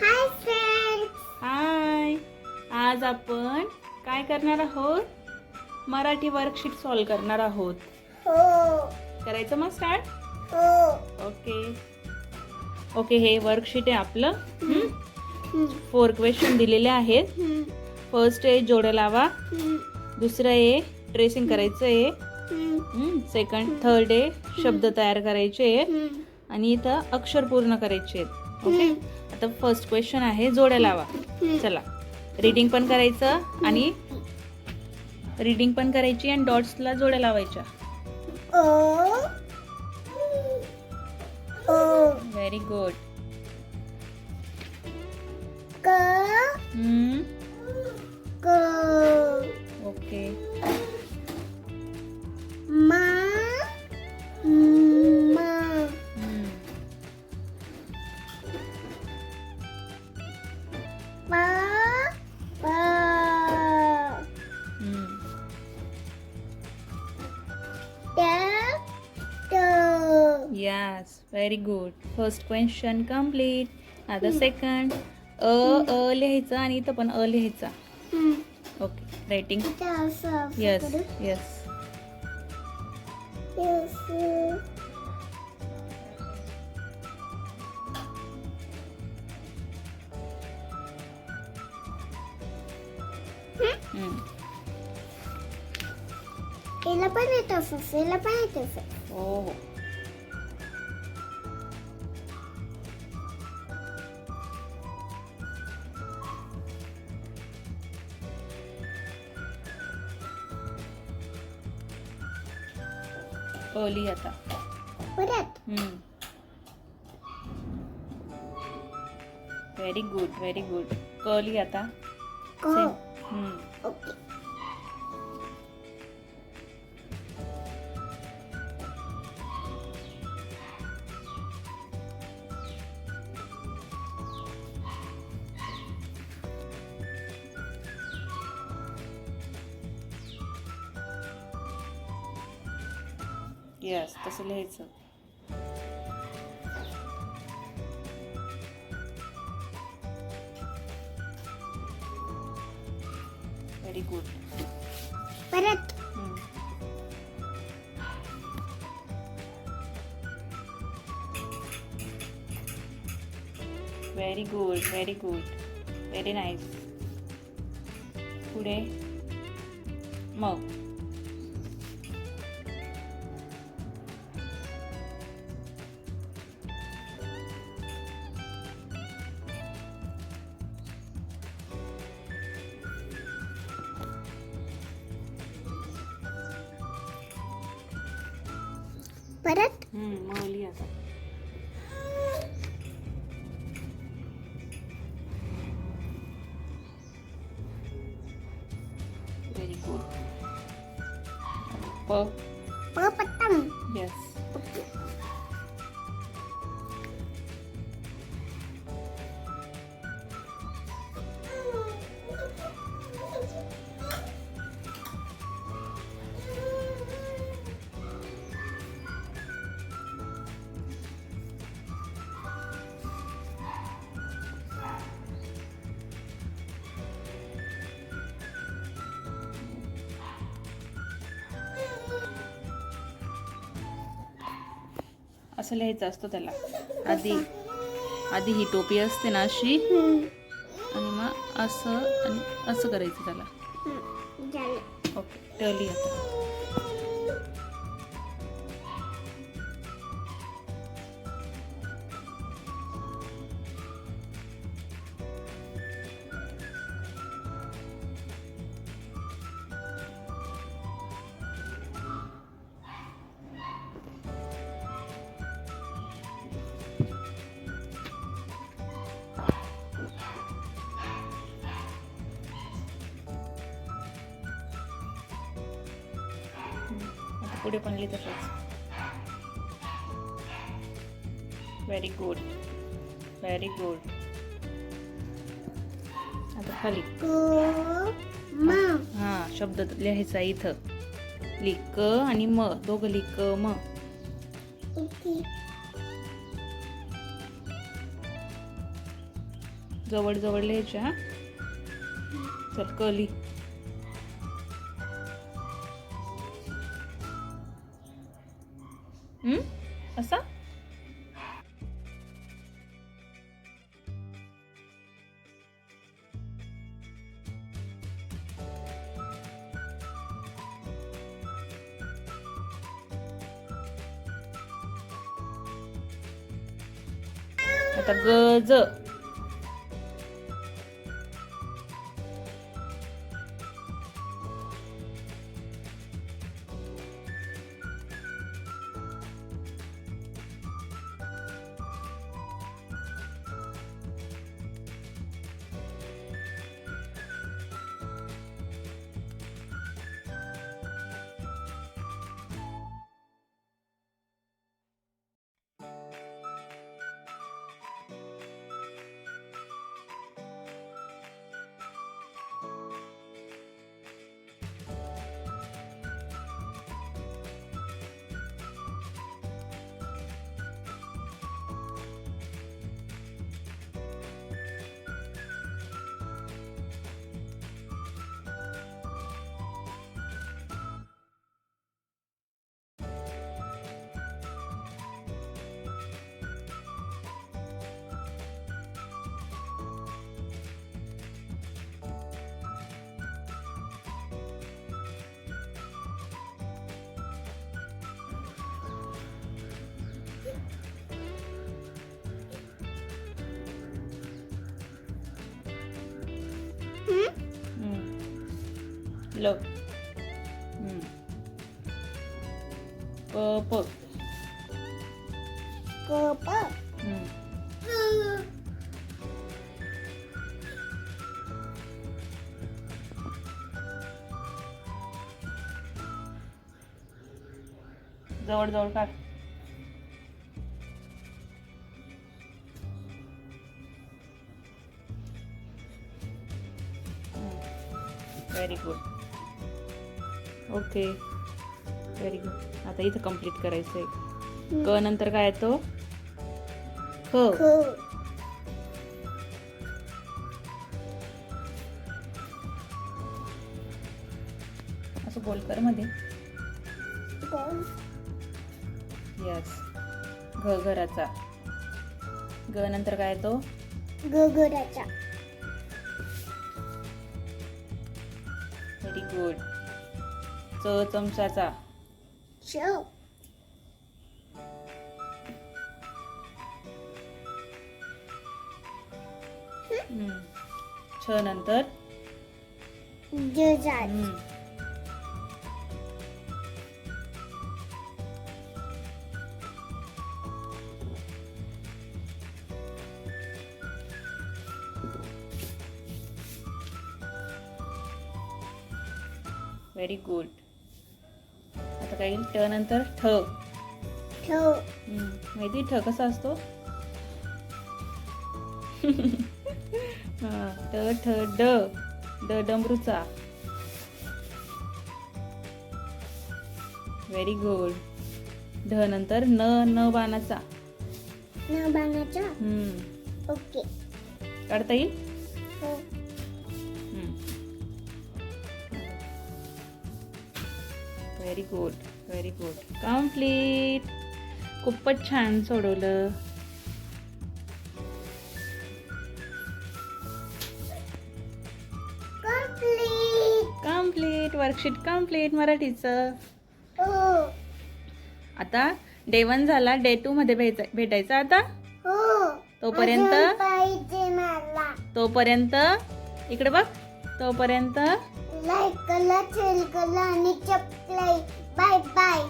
Hi friends. हाय. आज आपण काय करणार आहोत? मराठी वर्कशीट सॉल्व करणार आहोत. हो करायचं मग स्टार्ट. हो. ओके हे वर्कशीट आहे आपलं. 4 क्वेश्चन दिलेले आहेत. फर्स्ट आहे जोड्या लावा. दुसरं आहे ट्रेसिंग करायचं आहे. सेकंड थर्ड आहे शब्द तयार करायचे आहेत आणि इथं अक्षर पूर्ण करायचे आहेत. ओके आता फर्स्ट क्वेश्चन आहे जोड्या लावा. चला रीडिंग पण करायचं आणि रीडिंग पण करायची आणि डॉट्सला जोड्या लावायच्या. ओ ओ व्हेरी गुड. क क ओके मा मा पा पा ट ट yes very good. First question complete. आता सेकंड अ लिहायचं आणि इथं पण अ लिहायचा. Okay writing. यस यस याला पण येत असं याला पण येत असं. हो हो लिही आता. परत व्हेरी गुड व्हेरी गुड. लिही आता. क Same. ओके यस तसं लिहायचं. Very good. परत very good very good. Very nice. पुढे मग परत मग लिही आता. Very good. प पतंग. यस. असं लिहायचं असतं त्याला. आधी ही टोपी असते ना अशी आणि मग असं आणि असं करायचं त्याला. ओके टली आता. पुढे पण लिहित तसंच. Very good very good. आता खाली हां शब्द लिहायचा इथं. लिक आणि म दोघं लिक म. जवळ जवळ लिहायच्या हा. चल कली. असा आता गज. ल. कप. कप. जवळ जवळ काढ. Very good. Okay very good. आता इथं कंप्लीट करायचं आहे. क नंतर काय येतो? ख. असं बोल कर मध्ये. यस. घ घराचा. ग नंतर काय येतो? घराचा. Very good. च चमचाचा. च. छ नंतर जजात. Very good. आता काय येईल? ट नंतर ठ. ठ. माहिती ठ कसा असतो? ट ठ ड. ड डमरूचा. Very good. ढ नंतर न. न बाणाचा. न बाणाचा. ओके. काढता येईल? हो. Very good very good. Complete. खूपच छान सोडवलं. कम्प्लीट वर्कशीट कम्प्लीट मराठीचं. हो. आता डे 1 झाला. डे 2 मध्ये भेटायचं आता. हो. तोपर्यंत पाहिजे मला. तोपर्यंत इकडे बघ. तोपर्यंत लाईक करा, शेअर करा आणि सबस्क्राईब. Bye bye.